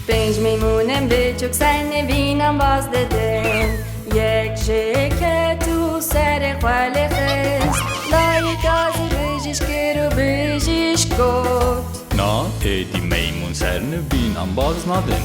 5 میمونم بچوک سر نوینم باز دادم یک جکت و سر خاله خست لایک آزی بجیش کرو بجیش گفت Na, die میمون سر نوینم باز ندن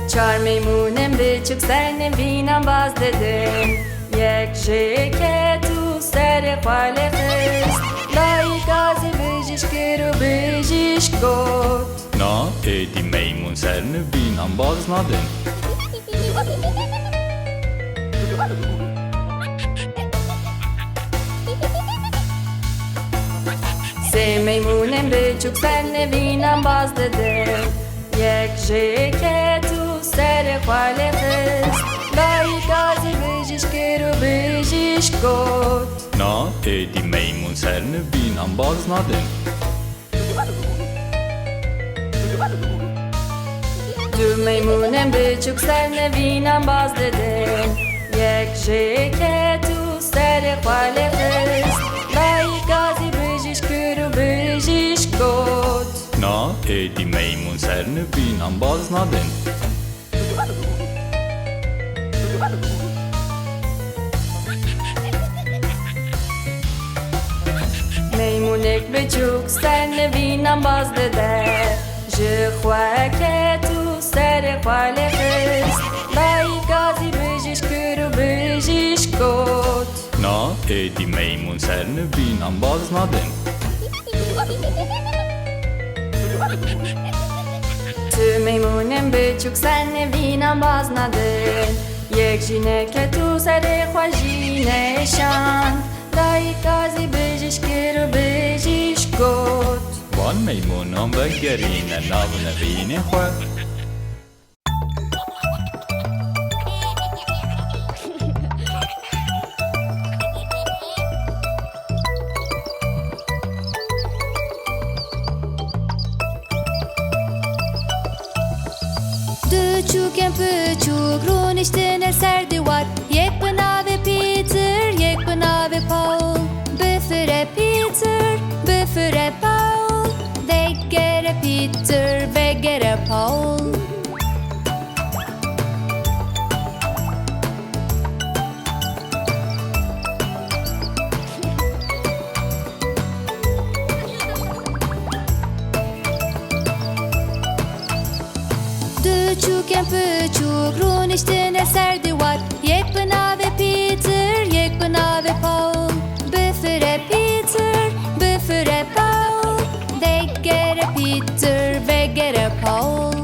4 میمونم بچوک سر نوینم باز دادم یک جکت و سر خاله خست لایک آزی بجیش کرو بجیش گفت Na, die میمون سر نوینم باز ندن سه میمونم بچوک سر نوینم باز دادم یک جکت و سر خاله خست لایک آزی بجیش کرو بجیش گفت Na, die میمون سر نوینم باز ندن دو میمونم بچوک سر نوینم باز دادم یک جکت و سر خاله خست لایک آزی بجیش کرو بجیش گفت Na, die میمون سر نوینم باز ندن میمونک بچوک سر نوینم باز داده جخوا که تو سر خاله خست لایک آزی بجیش کرو بجیش گفت Na, die میمون سر نوینم باز ندن تو میمونم بچوک سر نوینم باز ندن یک جینه که تو سر خوشینشان لایک آزی بجیش کرو بجیش گفت وان میمونم بگرین ناو نوین خواه دو چوکم پچوک رو نشتن سر دیوار یک به ناو پیتر یک به ناو پاول بفره پیتر بفره پاول وگره پیتر وگره پاول دو چوکم پچوک رو نشتن سر دیوار یک به ناو پیتر یک به ناو پاول بفره پیتر بفره پاول وگره پیتر وگره پاول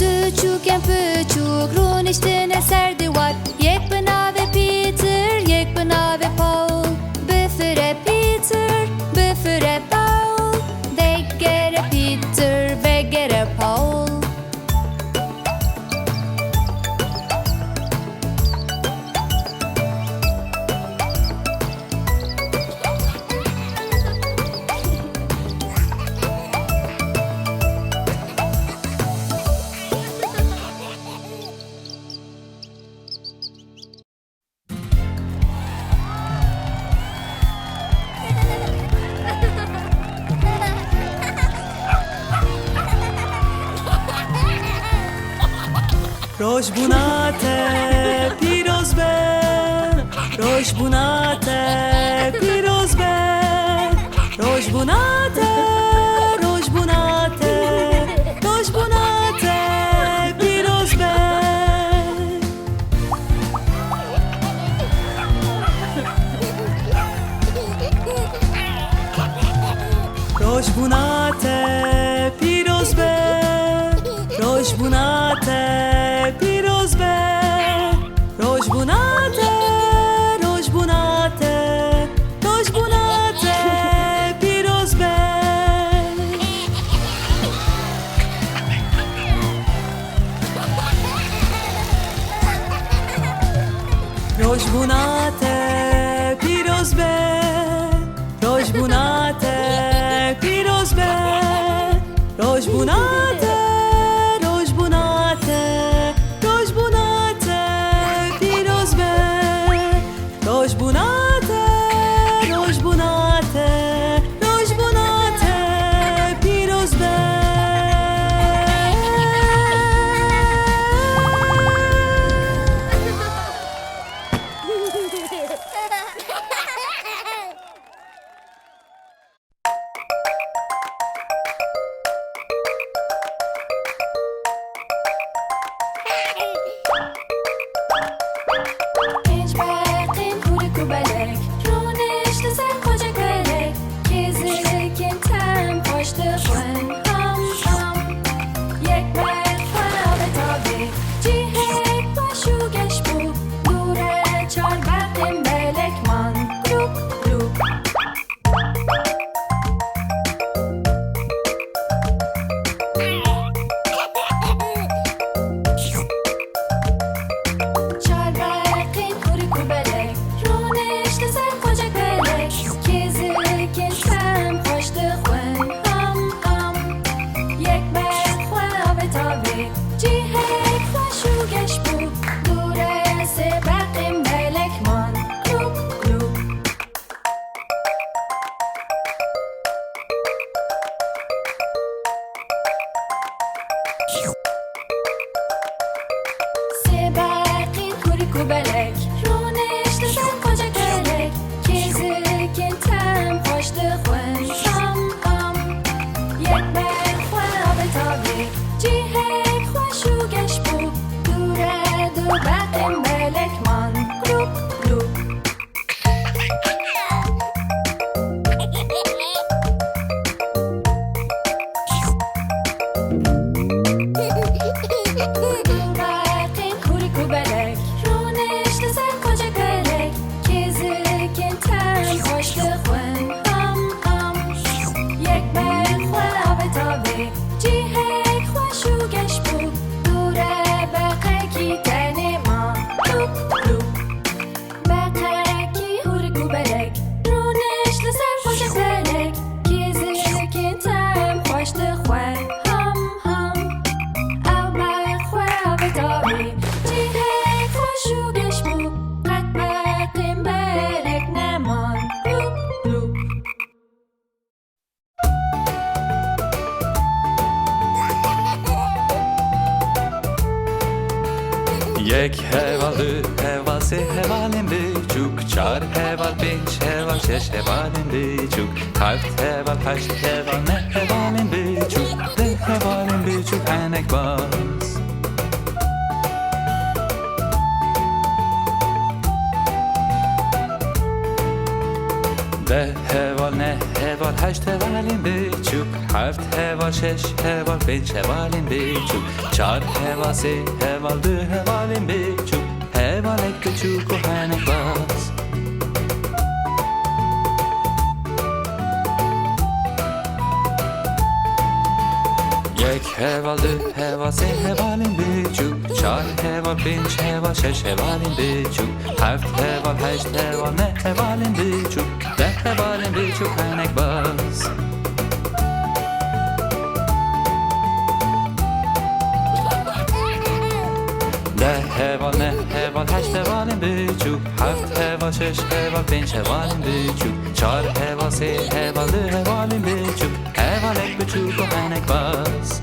دو چوکم پچوک رو نشتن سر دیوار یک به ناو پیتر یک به ناو پاول بفره پیتر بفره پاول وگره پیتر وگره پاول روشبونات پیروز به روشبونات پیروز به روشبونات روشبونات روشبونات پیروز به روشبونات پیروز به روشبونات پیروز به روشبونات روشبونات روشبونات پیروز به روشبونات پیروز به روشبونات پیروز به روژبوناته روژبوناته روژبوناته پیروز به روژبوناته روژبوناته روژبوناته پیروز به Genç Berkin kuru kubelek Runish de sen koca kelek Kezikin tem poştu xwen ham ham Yek berk xwe tabi Cihek başu geş bu Dure çar berkin belek man Grup grup Çar berkin kuru kubelek Runish de sen koca kelek Kezikin tem poştu xwen ham ham Yek berk xwe tabi Cihek başu geş bu Dure se berkin belek man Grup grup Seberkin kuru kubelek Runish de sen koca kelek Kezikin tem poştu xwen ham ham Yek berk xwe tabi Cihek xweşu geş bu Dure du berkin belek man Grup grup Berkin kuru kubelek Runish de sen koca kelek Kezikin tem poştu xwen ham ham Yek berk xwe tabi Cihek xweşu geş bu Dure berqeki teni man Grup grup Berqeki kuru kubelek Runish de sen koca kelek Kezikin tem poştu xwen ham ham Ew berk xwe tabi Cihek xweşu geş bu Qet berqin belek neman Grup grup یک هوال دو هوال سه هوالیم بیچوک چار هوال پنج هوال شش هوالیم بیچوک هفت هوال هشت هوال نه هوالیم بیچوک ده هوالیم بیچوک هنک باز ده هوال نه هوال هشت هوالیم بیچوک هفت هوال شش هوال پنج هوالیم بیچوک چار هوال سه هوال دو هوالیم بیچوک هوال یک بیچوک و هنک باز یک هوال دو هوال سه هوالیم بیچوک چار هوال پنج هوال شش هوالیم بیچوک هفت هوال هشت هوال نه هوالیم بیچوک ده هوالیم بیچوک هنک باز ده هوال نه هوال هشت هوالیم بیچوک هفت هوال شش هوال پنج هوالیم بیچوک چار هوال سه هوال دو هوالیم بیچوک هوال یک بیچوک و هنک باز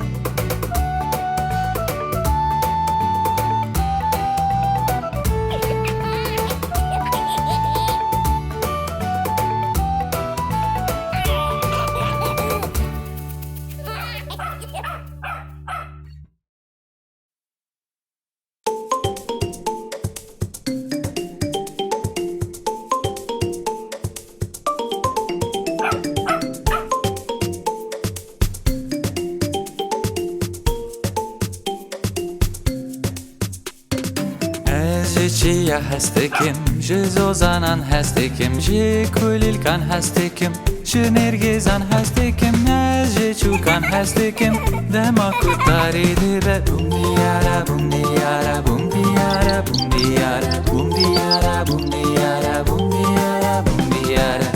چیا هستکم جزو زنان هستکم جی کلیلکان هستکم شنرگزان هستکم نجی چوکان هستکم دما کتاری دیره بوم دیاره بوم دیاره بوم دیاره بوم دیاره بوم دیاره بوم دیاره بوم دیاره بوم دیاره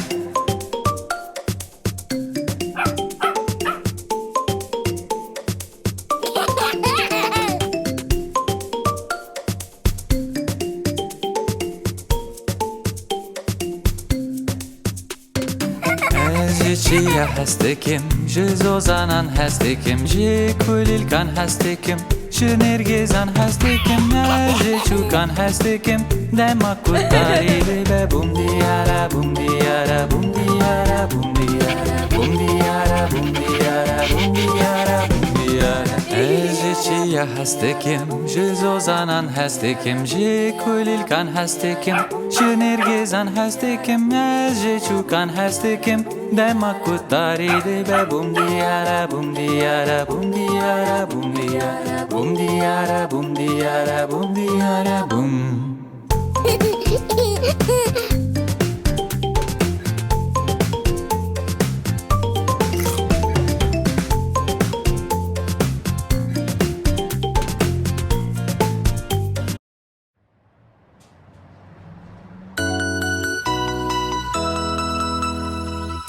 جی چیه هستکم جی زوزانان هستکم جی کولیلکان هستکم جی نرگزان هستکم نه جی چوکان هستکم دما کتاری به بوم دیاره بوم دیاره بوم دیاره بوم دیاره بوم دیاره بوم دیاره بوم دیاره بوم دیاره جی چیه هستکم جی زوزانان هستکم جی کولیلکان هستکم جی نرگزان هستکم نه جی چوکان هستکم دما کتاری به بوم دیاره بوم دیاره بوم دیاره بوم دیاره بوم دیاره بوم دیاره بوم دیاره بوم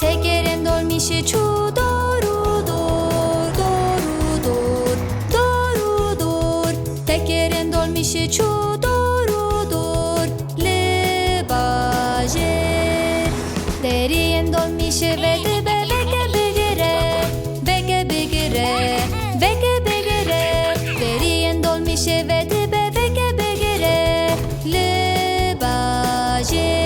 Tekerin dolmişi çu doğru dur, doğru dur, doğru dur. Tekerin dolmişi çu doğru dur, le bajer. Derin dolmişi ve de beke begere, beke begere, beke begere. Derin dolmişi ve de beke begere, le bajer.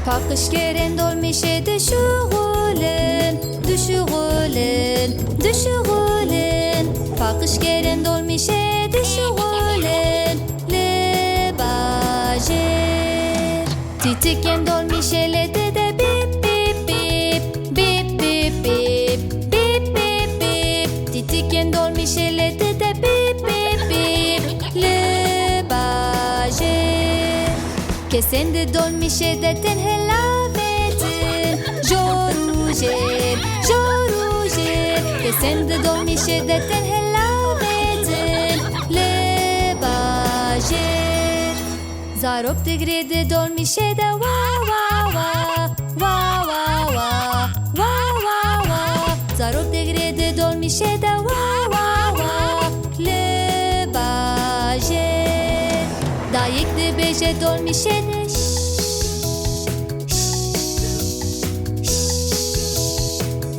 Pakışkerin dolmişi düşürülün, düşürülün, düşürülün. Pakışkerin dolmişi düşürülün, le bajer. Titikin dolmişi le de bip bip bip, bip bip bip, bip bip bip. Titikin dolmişi le de bip bip bip, le bajer. Kesendi dolmişe de tenhelavetin Jorujer, jorujer. Kesendi dolmişe de tenhelavetin Le bajer. Zarok tigredi dolmişe de wa wa wa, wa wa wa, wa wa wa. Zarok tigredi dolmişe de wa wa wa, le bajer. Dayıktı beje dolmişe de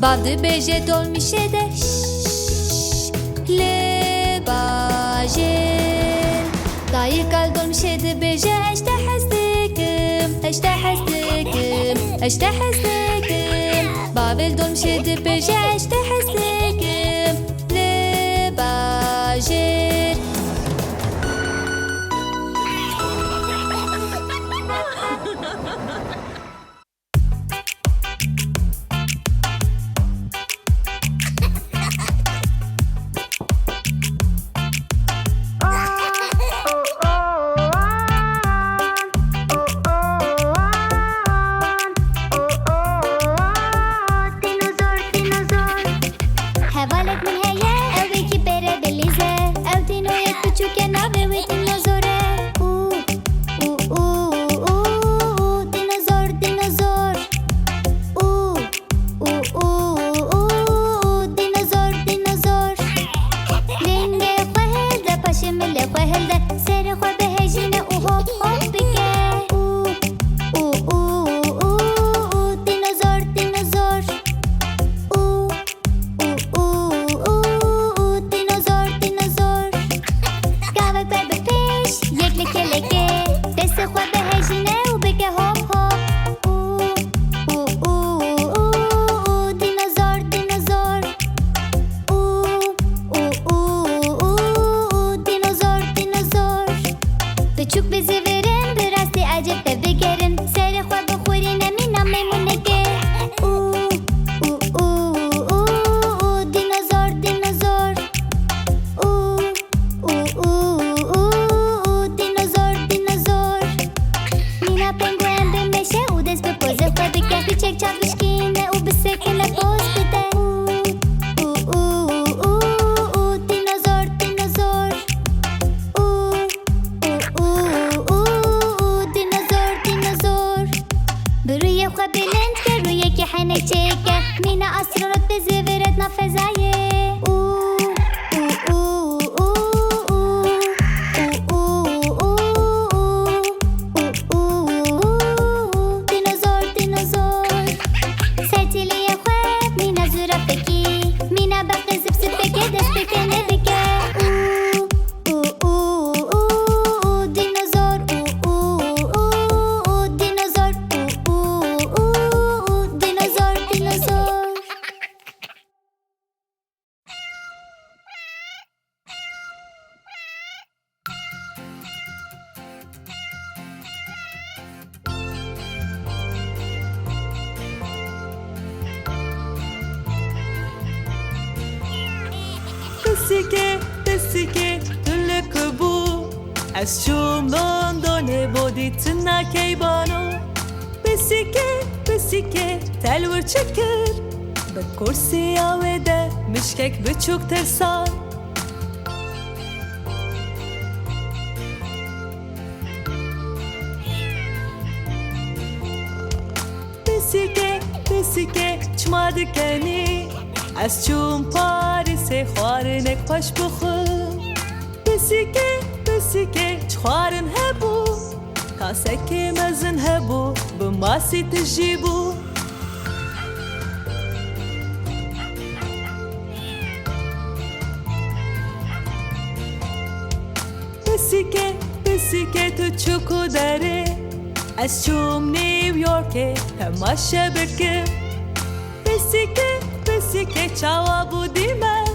Bavdı beje dolmişe de le bajer. Dayık al dolmişe de beje eşte hezdikim, eşte hezdikim, eşte hezdikim. Bavel dolmişe de beje eşte hezdikim, le bajer. Hevalet min heye, ev iki bere belize. Ev dinoyet küçükken abi ve dinozore. Dinozor, dinozor. Dinozor, dinozor. Linde khwehelde, paşemele khwehelde. Sere khwe behejine hop hop bike. Dinozor, dinozor. Dinozor, dinozor. Gavek bebe peş, yekle keleke. Deste khwe behejine u bike hop hop. Dinozor, dinozor. Dinozor, dinozor. Küçük bizi verin, biraz da acep de begerin. Sere khwe bexurin emina memuneke. Dinozor, dinozor. Dinozor, dinozor. Mina penguen be meşe u des be poze khwe bike. Küçük çavuşkine u bisekine poz bide. Dinozor, dinozor. Dinozor, dinozor. Bürüye khwe bilend ke rüye ki hanek çeke. Mina astronot bizi veretna fezaya. Dinozor, dinozor. Sertil بسیکه تلک بو از چوم لندن بودی تنا کیبانو بسیکه تلور چکر به کرسی آوده مشکک بچوک ترسان بسیکه چما دکنی از چون پاریس خوارنک پاش بخور بسیکه چخوارن هبو کاسه مزن هبو بماسی تجیبو بسیکه تو چوکو داره از چوم نیویورکه تماشا بکه بسیکه چاوا بودی من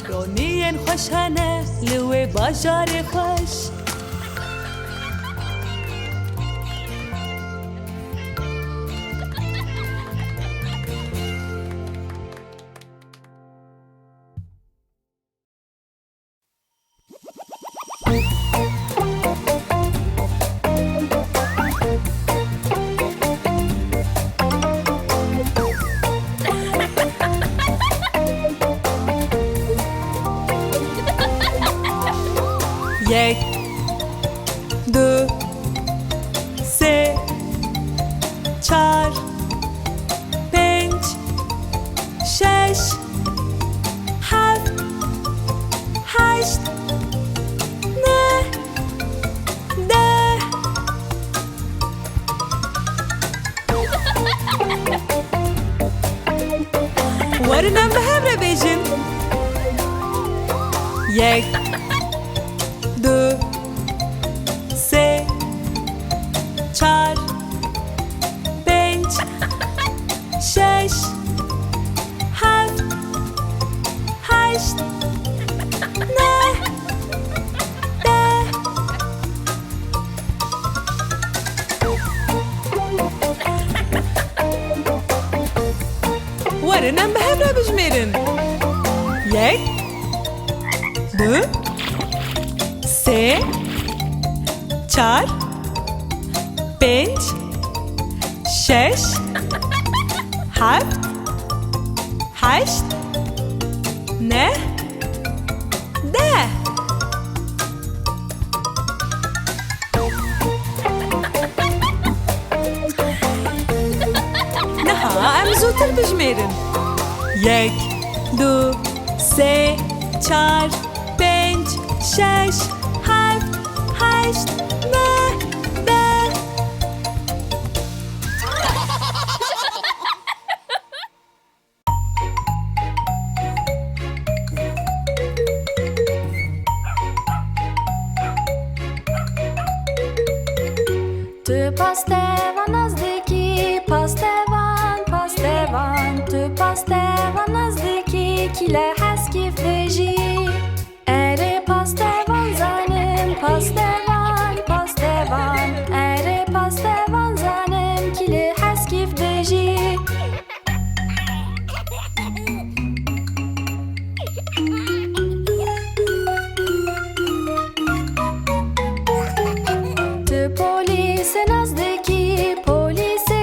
رونین خوشانه لوی باجار خوش یک دو سه چار پنج شش هفت هشت نه ده ورنم به هم رو بیجن یک دو سه چار پنج شش هفت هشت نه ده ورنم به هم رو بجمیرن یک دو سه چار پنج شش هفت هشت نه ده نها ام زودتر بجمیرن یک دو سه چار پنج شش هفت هشت نه ده Tu pastevan nazdiki, pastevan Tu pastevan nazdiki, kile heskif deji ere pastevan zanim, pastevan ere pastevan zanim, kile heskif deji Tu polise nazdiki, polise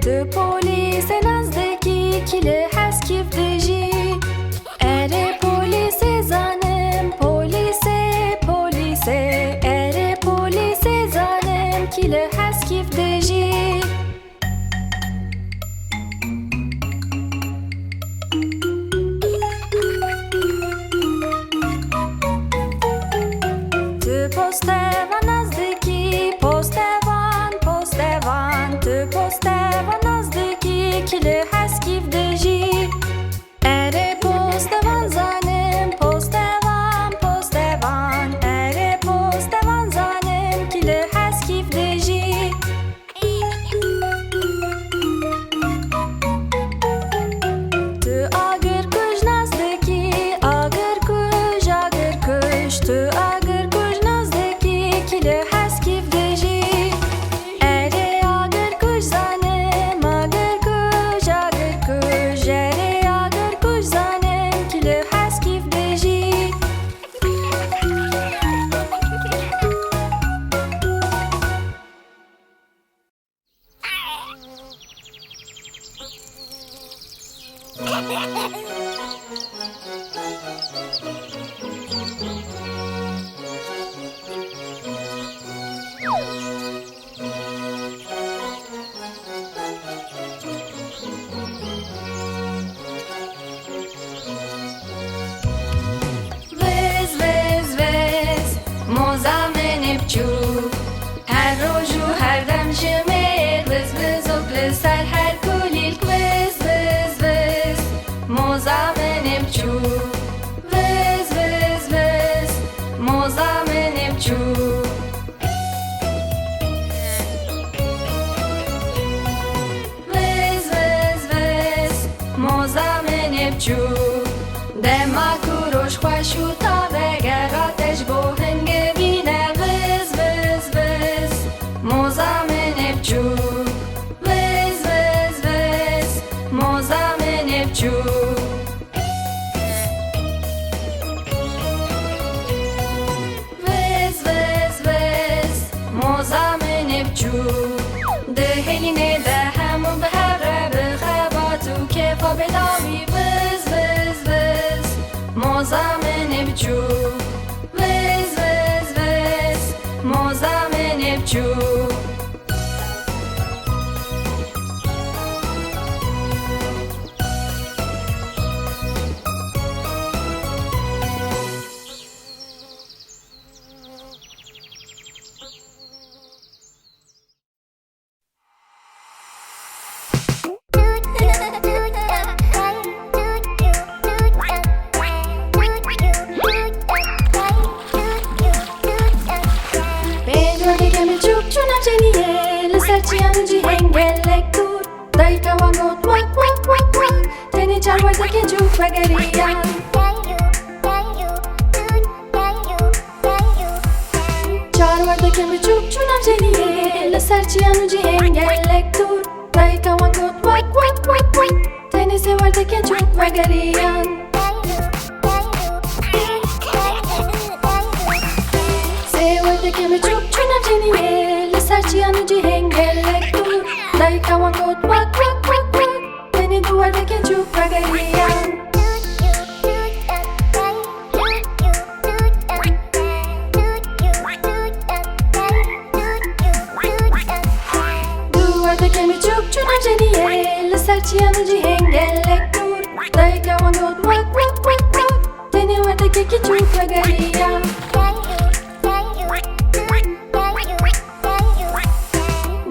Tu polise nazdiki, kile heskif deji ere polise zanim, polise ere polise zanim, kile heskif deji Tu postevan nazdiki, postevan Tu postevan nazdiki, kile heskif deji Vez, vez, vez موزه منی بچوب هر روز و هر دم جمیر وز وز و گلسر هر کلیل وز وز وز موزه منی بچوب وز وز وز موزه منی بچوب وز وز وز موزه منی بچوب دما کوروش خوش و تا بگراتش بو هنگ بینه وز وز وز موزه منی بچوب وز وز وز موزه منی بچوب وز وز وز موزه منی بچوب دهلینه ده همون به هر بخباتو کفا بدامی وز وز وز موزه منی بچوب وز وز وز موزه منی بچوب Bedro که می چوب چونم جنیه لسر چیانو جی هنگلک دور دایی که وانگوت وک وک وک وک تنی چار ورده که چوب بگریان چار ورده که می چوب چونم جنیه لسر چیانو جی هنگلک دور دایی که وانگوت وک وک وک وک تنی سه ورده که چوب بگریان که می چوب چونم جنیه لسر چیانو جی هنگلک دور دایی که وانگوت وک وک وک وک تنی دو ورده که چوب بگریان دو ورده که می چوب چونم جنیه لسر چیانو جی هنگلک دور دایی که وانگوت وک وک وک وک تنی ورده که چوب بگریان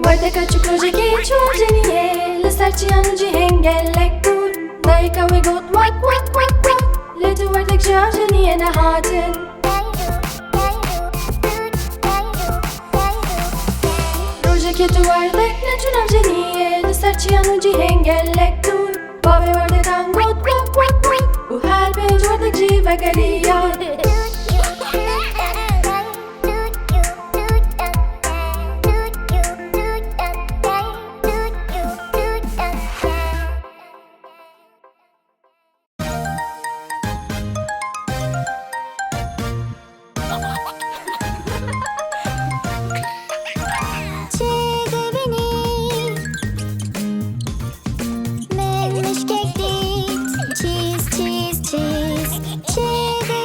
ورده که چوب روژه که چوب جنیه لسر چیانو جی هنگلک دور دایی که ویگوت وک وک وک وک لدو ورده که جا جنیه نهاتن روژه که تو وردک نچونم جنیه لسر چیانو جی هنگلک دور بابه ورده تنگوت وک وک وک و هر پنج وردک جی وگریان Cheese, cheese, cheese.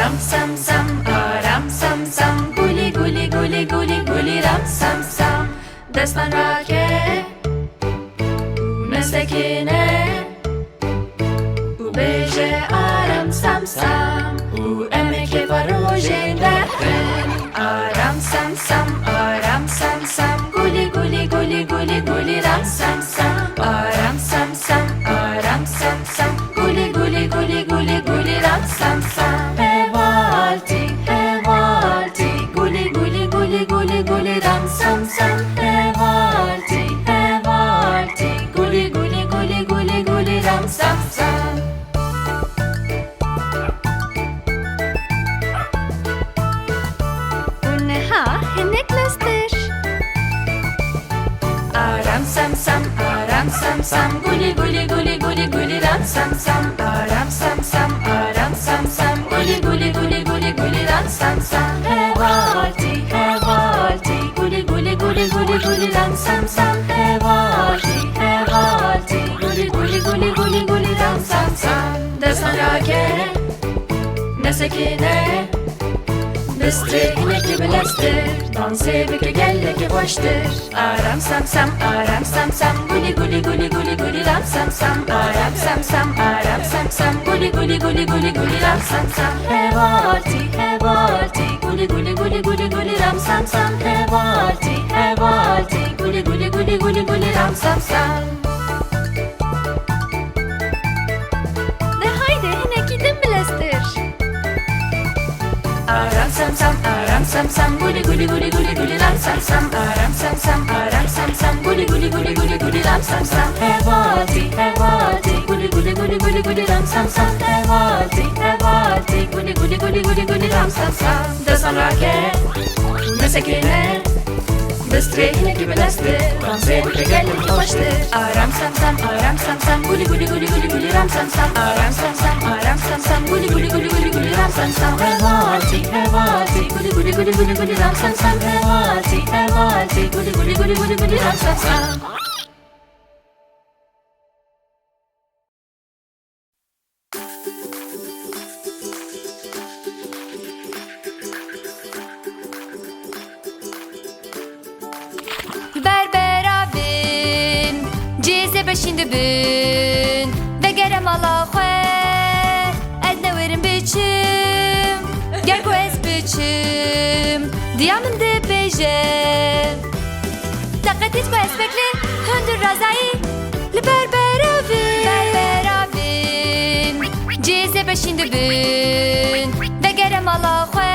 aram sam sam, aram sam sam, guli guli guli guli guli ram sam sam. Destan rake, mesekine, u beje aram sam sam, u emeke varojen derken. Aram sam sam, aram sam sam, guli guli guli guli guli ram sam sam. Aram sam sam, aram sam sam, guli guli guli guli guli ram sam sam. Hevalti, hevalti, guli guli guli guli guli ram sam sam. Hevalti, hevalti, guli guli guli guli guli ram sam sam. Unha hineklastir. Aram sam sam, aram sam sam, guli guli guli guli guli ram sam sam. Aram sam sam, aram sam sam, guli guli guli guli guli ram sam sam. Hevalti, hevalti, guli guli guli guli guli ram sam sam. Hevalti, hevalti, guli guli guli guli guli ram sam sam. Destan rake, nesekine, Bistrik ki bilestir, danse bike gelle ki boştur. Aram sam sam, aram sam sam, guli guli guli guli guli ram sam sam. Aram sam sam, aram sam sam, guli guli guli guli guli ram sam sam. Hevalti, hevalti, guli guli guli guli guli ram sam sam. Hevalti, hevalti, guli guli guli guli guli ram sam sam. De haydi hinekidin bilestir. Aram sam sam, aram sam sam, guli guli guli guli guli ram sam sam. Aram sam sam, aram sam sam, guli guli guli guli guli ram sam sam. Hevalti, hevalti, guli guli guli guli guli ram sam sam. Hevalti, hevalti, guli guli guli guli guli ram sam sam. Destan rake, mesekine, Bestrehine gibi nestir, danse bike gelle ki boştur. Aram sam sam, aram sam sam, guli guli guli guli guli ram sam sam. Aram sam sam, aram sam sam, guli guli guli guli guli ram sam sam. Hevalti, hevalti, guli guli guli guli guli ram sam sam. Hevalti, hevalti, guli guli guli guli guli ram sam sam. Berberabin, cize beşinde bin. Ve gerem ala xwe, edne verin biçim. Gel ku ez biçim, diyamın de beje. Dikkat et ku ez bekle, hündür razayı. Li berberabin, berberabin, cize beşinde bin. Ve gerem ala xwe,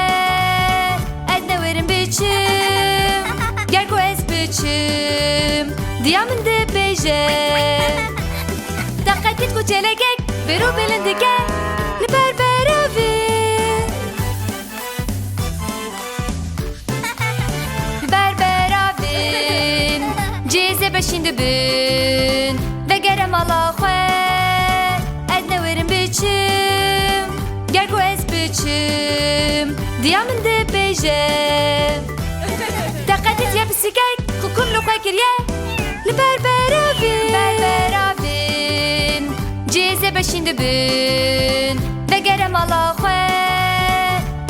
edne verin biçim. Gel ku ez biçim, diyamın de beje. Dikkat et ku çelegek, beru belindike. Li berberabin, berberabin, cize beşinde bin. Ve gerem ala xwe, edne verin biçim. Gel ku ez biçim, diyamın de beje. Dikkat et ya bisikek, kukum luka kirye. Li berberabin, berberabin, cize beşinde bin. Ve gerem ala xwe,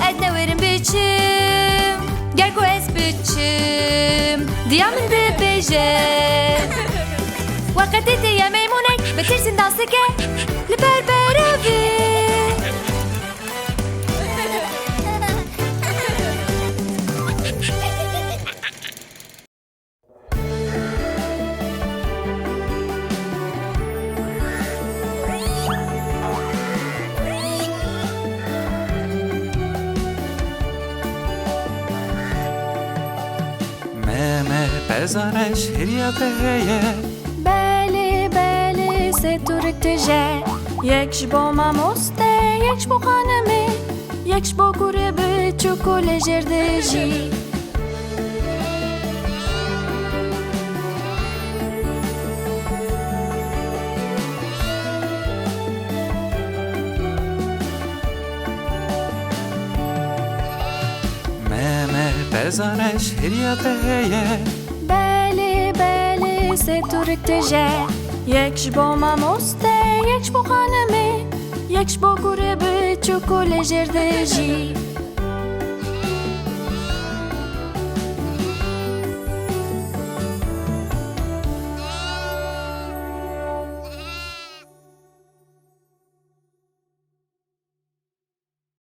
edne verin biçim. Gel ku ez biçim, diyamın de beje. Vakit ete ya meymunek, betirsin dansike. Li berberabin. Meme pezanش هریا پهیه Beli beli se turikteje. Yekş bo mamoste, yekş bo hanemi. Yekş bo gurebe çukule jerdeji. Meme pezanش هریا پهیه Beli beli se turikteje. Yekş bo mamoste, yekş bo hanemi. Yekş bo gurebe بچوک و لجر دجی